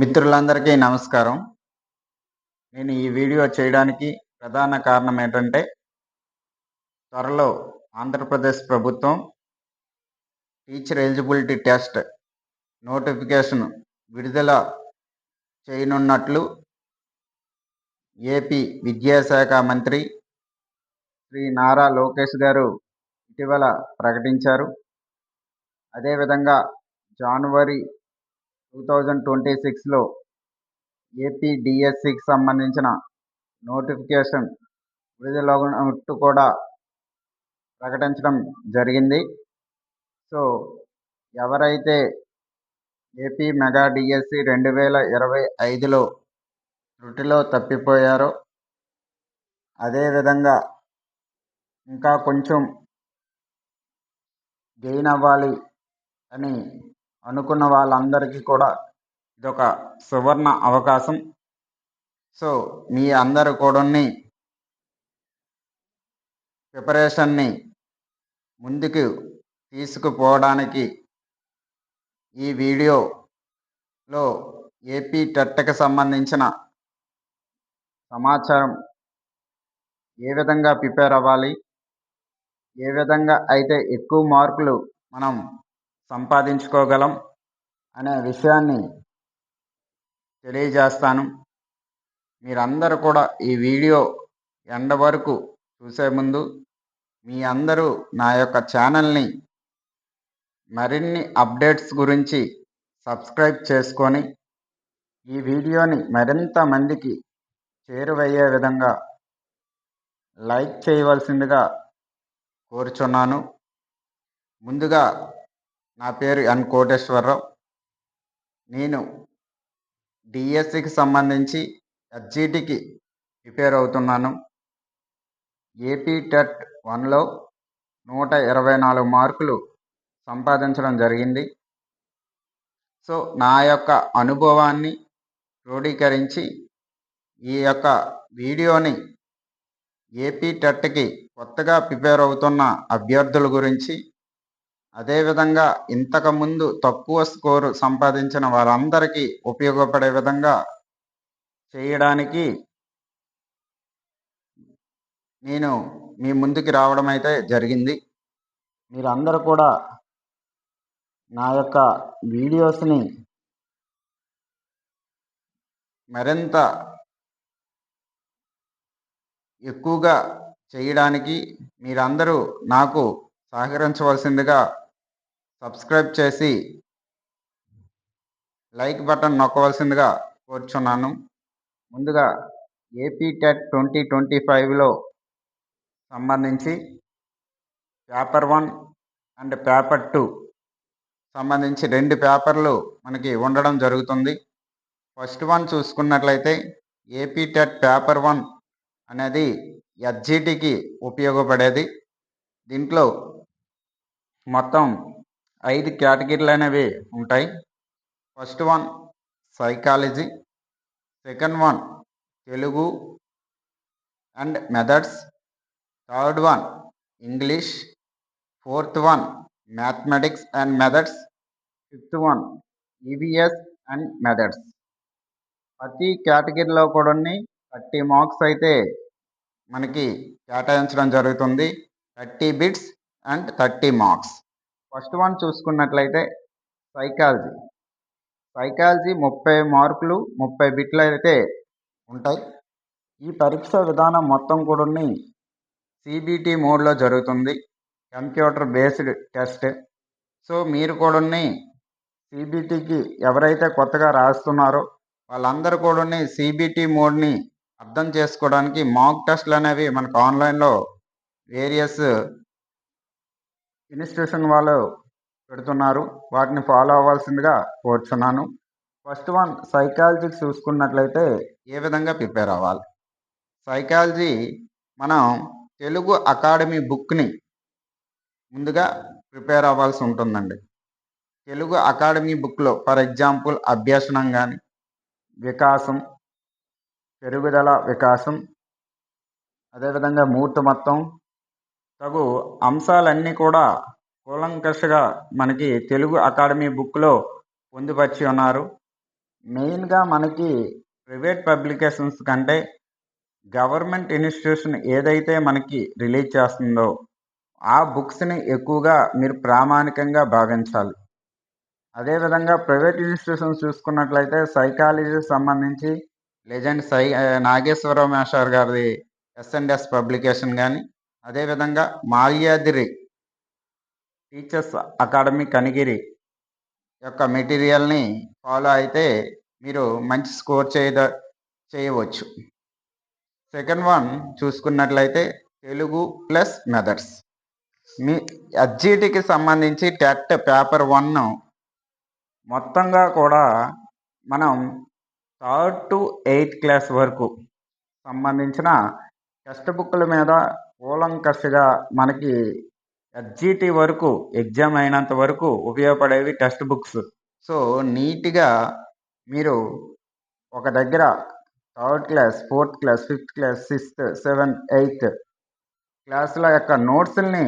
మిత్రులందరికీ నమస్కారం. నేను ఈ వీడియో చేయడానికి ప్రధాన కారణం ఏంటంటే, త్వరలో ఆంధ్రప్రదేశ్ ప్రభుత్వం టీచర్ ఎలిజిబిలిటీ టెస్ట్ నోటిఫికేషన్ విడుదల చేయనున్నట్లు ఏపీ విద్యాశాఖ మంత్రి శ్రీ నారా లోకేష్ గారు ఇటీవల ప్రకటించారు. అదేవిధంగా జనవరి 2026లో ఏపీ డిఎస్సికి సంబంధించిన నోటిఫికేషన్ విడుదలవునట్టు కూడా ప్రకటించడం జరిగింది. సో ఎవరైతే ఏపీ మెగా డిఎస్సి 2025లో త్రుటిలో తప్పిపోయారో, అదేవిధంగా ఇంకా కొంచెం గెయిన్ అవ్వాలి అని అనుకున్న వాళ్ళందరికీ కూడా ఇదొక సువర్ణ అవకాశం. సో మీ అందరూ కూడా ప్రిపరేషన్ని ముందుకు తీసుకుపోవడానికి ఈ వీడియోలో ఏపీ టెట్కి సంబంధించిన సమాచారం, ఏ విధంగా ప్రిపేర్ అవ్వాలి, ఏ విధంగా అయితే ఎక్కువ మార్కులు మనం సంపాదించుకోగలం అనే విషయాన్ని తెలియజేస్తాను. మీరందరూ కూడా ఈ వీడియో ఎండ్ వరకు చూసే ముందు మీ అందరూ నా యొక్క ఛానల్ని మరిన్ని అప్డేట్స్ గురించి సబ్స్క్రైబ్ చేసుకొని ఈ వీడియోని మరింత మందికి చేరువయ్యే విధంగా లైక్ చేయవలసిందిగా కోరుచున్నాను. ముందుగా నా పేరు ఎన్ కోటేశ్వరరావు. నేను డిఎస్సికి సంబంధించి హెచ్జిటికి ప్రిపేర్ అవుతున్నాను. ఏపీ టెట్ 1లో 124 మార్కులు సంపాదించడం జరిగింది. సో నా యొక్క అనుభవాన్ని క్రోడీకరించి ఈ యొక్క వీడియోని ఏపీ టెట్కి కొత్తగా ప్రిపేర్ అవుతున్న అభ్యర్థుల గురించి, అదేవిధంగా ఇంతకుముందు తక్కువ స్కోరు సంపాదించిన వారందరికీ ఉపయోగపడే విధంగా చేయడానికి నేను మీ ముందుకు రావడం అయితే జరిగింది. మీరందరూ కూడా నా యొక్క వీడియోస్ని మరింత ఎక్కువగా చేయడానికి మీరందరూ నాకు సహకరించవలసిందిగా సబ్స్క్రైబ్ చేసి లైక్ బటన్ నొక్కవలసిందిగా కోరుచున్నాను. ముందుగా ఏపీ టెట్ 2025లో సంబంధించి పేపర్ 1 అండ్ పేపర్ 2 సంబంధించి 2 పేపర్లు మనకి ఉండడం జరుగుతుంది. ఫస్ట్ వన్ చూసుకున్నట్లయితే ఏపీ టెట్ పేపర్ 1 అనేది హెచ్జిటికి ఉపయోగపడేది. దీంట్లో మొత్తం 5 కేటగిరీలు అనేవి ఉంటాయి. First one psychology, second one Telugu and methods, third one English, fourth one mathematics and methods, fifth one EVS and methods. ప్రతి కేటగిరీలో కూడా 30 మార్క్స్ అయితే మనకి కేటాయించడం జరుగుతుంది. 30 bits and 30 marks. First one చూసుకున్నట్లయితే సైకాలజీ. 30 మార్కులు 30 బిట్లు అయితే ఉంటాయి. ఈ పరీక్ష విధానం మొత్తం కూడా సిబిటి మోడ్లో జరుగుతుంది, కంప్యూటర్ బేస్డ్ టెస్ట్. సో మీరు కూడా సిబిటికి ఎవరైతే కొత్తగా రాస్తున్నారో వాళ్ళందరూ కూడా సిబిటి మోడ్ని అర్థం చేసుకోవడానికి మాక్ టెస్ట్లు అనేవి మనకు ఆన్లైన్లో వేరియస్ ఇన్స్టిట్యూషన్ వాళ్ళు పెడుతున్నారు. వాటిని ఫాలో అవ్వాల్సిందిగా కోరుచున్నాను. ఫస్ట్ వన్ సైకాలజీ చూసుకున్నట్లయితే ఏ విధంగా ప్రిపేర్ అవ్వాలి. సైకాలజీ మనం తెలుగు అకాడమీ బుక్ని ముందుగా ప్రిపేర్ అవ్వాల్సి ఉంటుందండి. తెలుగు అకాడమీ బుక్లో ఫర్ ఎగ్జాంపుల్ అభ్యసనం కానీ, వికాసం, పెరుగుదల వికాసం, అదేవిధంగా మూర్తమత్వం తగు అంశాలన్నీ కూడా కూలంకషగా మనకి తెలుగు అకాడమీ బుక్లో పొందుపరిచి ఉన్నారు. మెయిన్గా మనకి ప్రైవేట్ పబ్లికేషన్స్ కంటే గవర్నమెంట్ ఇన్స్టిట్యూషన్ ఏదైతే మనకి రిలీజ్ చేస్తుందో ఆ బుక్స్ని ఎక్కువగా మీరు ప్రామాణికంగా భావించాలి. అదేవిధంగా ప్రైవేట్ ఇన్స్టిట్యూషన్స్ చూసుకున్నట్లయితే సైకాలజీకి సంబంధించి లెజెండ్ నాగేశ్వరరావు మాస్టర్ గారిది ఎస్&ఎస్ పబ్లికేషన్ కానీ, అదేవిధంగా మాల్యాద్రి టీచర్స్ అకాడమీ కనిగిరి యొక్క మెటీరియల్ని ఫాలో అయితే మీరు మంచి స్కోర్ చేయవచ్చు. సెకండ్ వన్ చూసుకున్నట్లయితే తెలుగు ప్లస్ మెథడ్స్. మీ ఎస్జిటికి సంబంధించి టెట్ పేపర్ 1 మొత్తంగా కూడా మనం 3rd to 8th క్లాస్ వరకు సంబంధించిన టెక్స్ట్ బుక్ల మీద కూలంకషగా మనకి ఎస్జిటి వరకు ఎగ్జామ్ అయినంత వరకు ఉపయోగపడేవి టెక్స్ట్ బుక్స్. సో నీట్గా మీరు ఒక దగ్గర 3rd class, 4th class, 5th class, 6th, 7th, 8th క్లాసుల యొక్క నోట్స్ని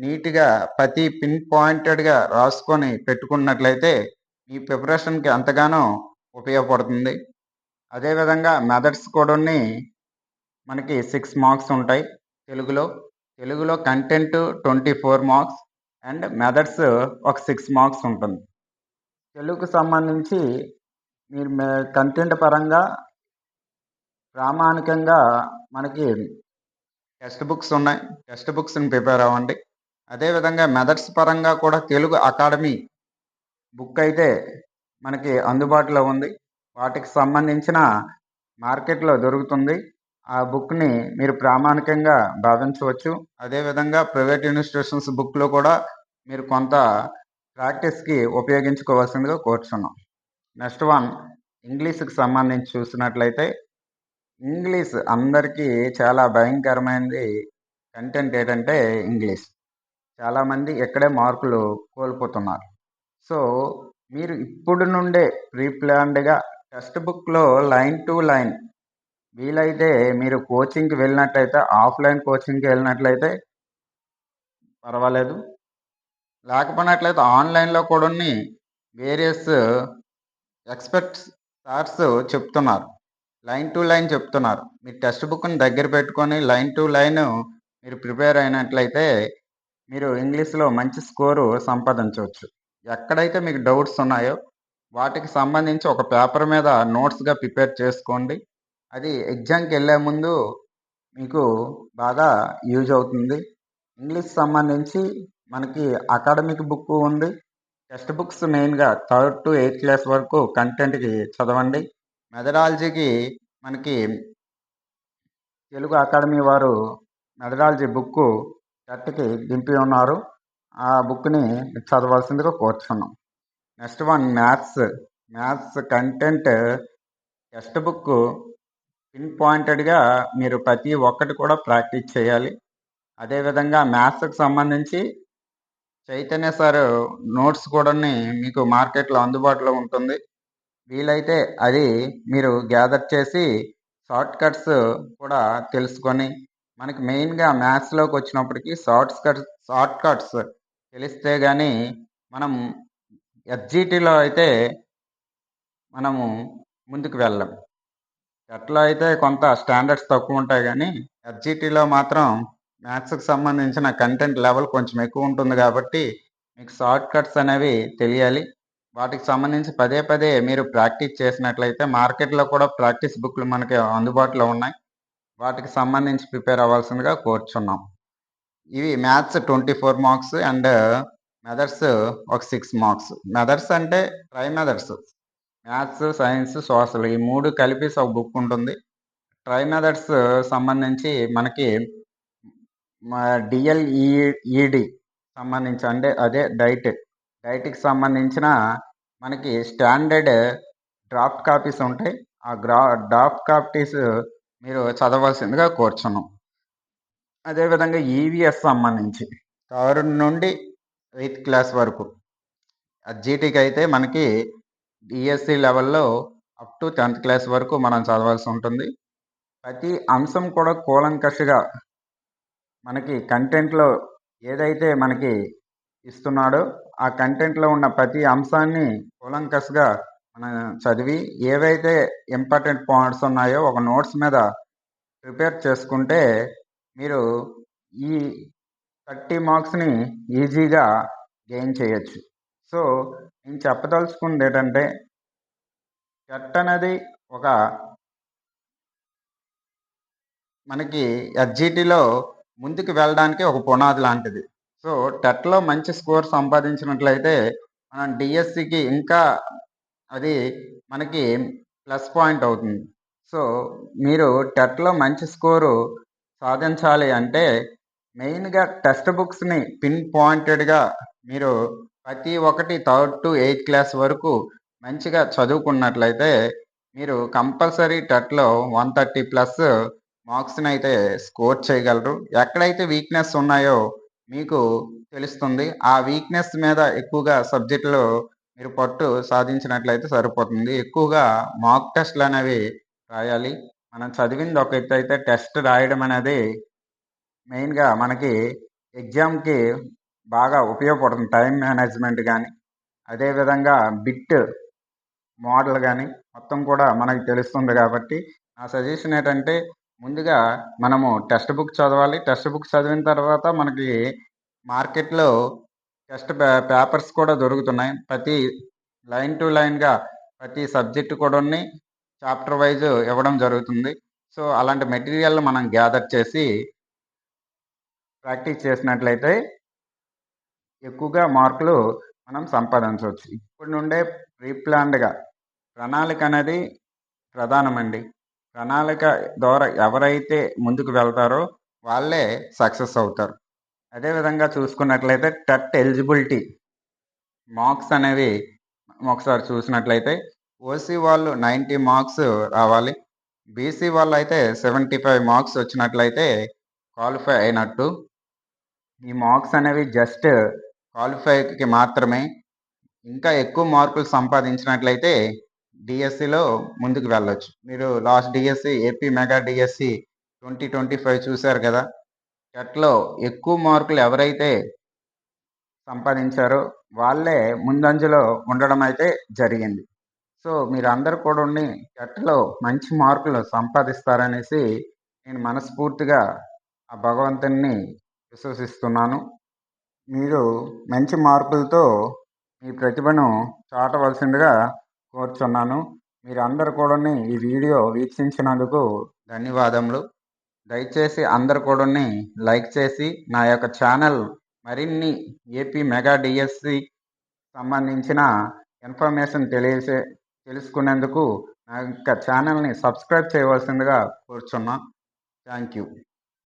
నీట్గా ప్రతి పిన్ పాయింటెడ్గా రాసుకొని పెట్టుకున్నట్లయితే ఈ ప్రిపరేషన్కి ఎంతగానో ఉపయోగపడుతుంది. అదేవిధంగా మెథడ్స్ కూడా మనకి 6 మార్క్స్ ఉంటాయి. తెలుగులో కంటెంట్ 24 మార్క్స్ అండ్ మెథడ్స్ ఒక 6 మార్క్స్ ఉంటుంది. తెలుగుకు సంబంధించి మీరు కంటెంట్ పరంగా ప్రామాణికంగా మనకి టెక్స్ట్ బుక్స్ ఉన్నాయి. టెక్స్ట్ బుక్స్ని ప్రిపేర్ అవ్వండి. అదేవిధంగా మెథడ్స్ పరంగా కూడా తెలుగు అకాడమీ బుక్ అయితే మనకి అందుబాటులో ఉంది. వాటికి సంబంధించిన మార్కెట్లో దొరుకుతుంది. ఆ బుక్ని మీరు ప్రామాణికంగా భావించవచ్చు. అదేవిధంగా ప్రైవేట్ ఇన్స్టిట్యూషన్స్ బుక్లో కూడా మీరు కొంత ప్రాక్టీస్కి ఉపయోగించుకోవాల్సిందిగా కోరుచున్నాం. నెక్స్ట్ వన్ ఇంగ్లీష్కి సంబంధించి చూసినట్లయితే ఇంగ్లీష్ అందరికీ చాలా భయంకరమైనది. కంటెంట్ ఏంటంటే ఇంగ్లీష్. చాలామంది ఇక్కడే మార్కులు కోల్పోతున్నారు. సో మీరు ఇప్పుడు నుండే ప్రీప్లాన్డ్గా టెక్స్ట్ బుక్లో లైన్ టు లైన్ వీలైతే మీరు కోచింగ్కి వెళ్ళినట్లయితే ఆఫ్లైన్ కోచింగ్కి వెళ్ళినట్లయితే పర్వాలేదు. లేకపోయినట్లయితే ఆన్లైన్లో కూడా వేరియస్ ఎక్స్పర్ట్స్ సార్స్ చెప్తున్నారు, లైన్ టు లైన్ చెప్తున్నారు. మీరు టెక్స్ట్ బుక్ని దగ్గర పెట్టుకొని లైన్ టు లైన్ మీరు ప్రిపేర్ అయినట్లయితే మీరు ఇంగ్లీష్లో మంచి స్కోరు సంపాదించవచ్చు. ఎక్కడైతే మీకు డౌట్స్ ఉన్నాయో వాటికి సంబంధించి ఒక పేపర్ మీద నోట్స్గా ప్రిపేర్ చేసుకోండి. అది ఎగ్జామ్కి వెళ్ళే ముందు మీకు బాగా యూజ్ అవుతుంది. ఇంగ్లీష్ సంబంధించి మనకి అకాడమిక్ బుక్ ఉంది. టెక్స్ట్ బుక్స్ మెయిన్గా 3rd to 8th క్లాస్ వరకు కంటెంట్కి చదవండి. మెథడాలజీకి మనకి తెలుగు అకాడమీ వారు మెథడాలజీ బుక్ టెట్కి దింపి ఉన్నారు. ఆ బుక్ని చదవాల్సిందిగా కోరుచున్నాం. Next one maths content textbook pin పాయింటెడ్గా మీరు ప్రతి ఒక్కటి కూడా ప్రాక్టీస్ చేయాలి. అదేవిధంగా మ్యాథ్స్కి సంబంధించి చైతన్య సార్ నోట్స్ కూడా మీకు మార్కెట్లో అందుబాటులో ఉంటుంది. వీలైతే అది మీరు గ్యాదర్ చేసి షార్ట్ కట్స్ కూడా తెలుసుకొని మనకి మెయిన్గా మ్యాథ్స్లోకి వచ్చినప్పటికీ షార్ట్ కట్స్ తెలిస్తే కానీ మనం ఎస్జిటిలో అయితే మనము ముందుకు వెళ్ళాం. ఎట్లా అయితే కొంత స్టాండర్డ్స్ తక్కువ ఉంటాయి కానీ ఎస్జిటిలో మాత్రం మ్యాథ్స్కి సంబంధించిన కంటెంట్ లెవెల్ కొంచెం ఎక్కువ ఉంటుంది కాబట్టి మీకు షార్ట్ కట్స్ అనేవి తెలియాలి. వాటికి సంబంధించి పదే మీరు ప్రాక్టీస్ చేసినట్లయితే మార్కెట్లో కూడా ప్రాక్టీస్ బుక్లు మనకి అందుబాటులో ఉన్నాయి. వాటికి సంబంధించి ప్రిపేర్ అవ్వాల్సిందిగా కోరుచున్నాం. ఇవి మ్యాథ్స్ 24 మార్క్స్ అండ్ మెథడ్స్ ఒక 6 మార్క్స్. మెథడ్స్ అంటే try methods, maths, science, social ఈ 3 కలిపి ఒక బుక్ ఉంటుంది. ట్రై మెథడ్స్ సంబంధించి మనకి డిఎల్ఈడి సంబంధించి అంటే అదే డైట్కి సంబంధించిన మనకి స్టాండర్డ్ డ్రాఫ్ట్ కాపీస్ ఉంటాయి. ఆ డ్రాఫ్ట్ కాపీస్ మీరు చదవాల్సిందిగా కోరుచున్నాం. అదేవిధంగా ఈవీఎస్ సంబంధించి 3rd నుండి 8th క్లాస్ వరకు జీటీకి అయితే మనకి డిఎస్సి లెవెల్లో అప్ టు 10th క్లాస్ వరకు మనం చదవాల్సి ఉంటుంది. ప్రతి అంశం కూడా కూలంకషగా మనకి కంటెంట్లో ఏదైతే మనకి ఇస్తున్నాడో ఆ కంటెంట్లో ఉన్న ప్రతి అంశాన్ని కూలంకషగా మనం చదివి ఏవైతే ఇంపార్టెంట్ పాయింట్స్ ఉన్నాయో ఒక నోట్స్ మీద ప్రిపేర్ చేసుకుంటే మీరు ఈ 30 మార్క్స్ని ఈజీగా గెయిన్ చేయొచ్చు. సో నేను చెప్పదలుచుకుంది ఏంటంటే టెట్ అనేది ఒక మనకి ఎస్జిటిలో ముందుకు వెళ్ళడానికి ఒక పునాది లాంటిది. సో టెట్లో మంచి స్కోర్ సంపాదించినట్లయితే మనం డిఎస్సికి ఇంకా అది మనకి ప్లస్ పాయింట్ అవుతుంది. సో మీరు టెట్లో మంచి స్కోరు సాధించాలి అంటే మెయిన్గా టెక్స్ట్ బుక్స్ని పిన్ పాయింటెడ్గా మీరు ప్రతి ఒక్కటి 3rd to 8th క్లాస్ వరకు మంచిగా చదువుకున్నట్లయితే మీరు కంపల్సరీ టెట్లో 130+ మార్క్స్ని అయితే స్కోర్ చేయగలరు. ఎక్కడైతే వీక్నెస్ ఉన్నాయో మీకు తెలుస్తుంది. ఆ వీక్నెస్ మీద ఎక్కువగా సబ్జెక్టులో మీరు పట్టు సాధించినట్లయితే సరిపోతుంది. ఎక్కువగా మాక్ టెస్ట్లు అనేవి రాయాలి. మనం చదివింది ఒక ఎత్తు అయితే టెస్ట్ రాయడం అనేది మెయిన్గా మనకి ఎగ్జామ్కి బాగా ఉపయోగపడుతుంది. టైం మేనేజ్మెంట్ కానీ అదేవిధంగా బిట్ మోడల్ కానీ మొత్తం కూడా మనకి తెలుస్తుంది. కాబట్టి నా సజెషన్ ఏంటంటే ముందుగా మనము టెక్స్ట్ బుక్ చదవాలి. టెక్స్ట్ బుక్ చదివిన తర్వాత మనకి మార్కెట్లో టెస్ట్ పేపర్స్ కూడా దొరుకుతున్నాయి. ప్రతి లైన్ టు లైన్గా ప్రతి సబ్జెక్టు కూడా చాప్టర్ వైజ్ ఇవ్వడం జరుగుతుంది. సో అలాంటి మెటీరియల్ మనం గ్యాదర్ చేసి ప్రాక్టీస్ చేసినట్లయితే ఎక్కువగా మార్కులు మనం సంపాదించవచ్చు. ఇప్పటి నుండే ప్రీప్లాన్డ్గా ప్రణాళిక అనేది ప్రధానమండి. ప్రణాళిక ద్వారా ఎవరైతే ముందుకు వెళ్తారో వాళ్ళే సక్సెస్ అవుతారు. అదేవిధంగా చూసుకున్నట్లయితే టెట్ ఎలిజిబిలిటీ మార్క్స్ అనేవి ఒకసారి చూసినట్లయితే ఓసీ వాళ్ళు 90 మార్క్స్ రావాలి. బీసీ వాళ్ళు అయితే 75 మార్క్స్ వచ్చినట్లయితే క్వాలిఫై అయినట్టు. ఈ మార్క్స్ అనేవి జస్ట్ క్వాలిఫైకి మాత్రమే. ఇంకా ఎక్కువ మార్కులు సంపాదించినట్లయితే డిఎస్సిలో ముందుకు వెళ్ళొచ్చు. మీరు last DSC AP mega DSC 2025 చూశారు కదా. టెట్లో ఎక్కువ మార్కులు ఎవరైతే సంపాదించారో వాళ్ళే ముందంజలో ఉండడం అయితే జరిగింది. సో మీరందరూ కూడా టెట్లో మంచి మార్కులు సంపాదిస్తారనేసి నేను మనస్ఫూర్తిగా ఆ భగవంతుని విశ్వసిస్తున్నాను. మీరు మంచి మార్కులతో మీ ప్రతిభను చాటవలసిందిగా కోరుచున్నాను. మీరందరూ కూడా ఈ వీడియో వీక్షించినందుకు ధన్యవాదములు. దయచేసి అందరు కూడా లైక్ చేసి నా యొక్క ఛానల్ మరిన్ని ఏపీ మెగా డిఎస్సి సంబంధించిన ఇన్ఫర్మేషన్ తెలుసుకునేందుకు నా యొక్క ఛానల్ని సబ్స్క్రైబ్ చేయవలసిందిగా కోరుచున్నాను. Thank you.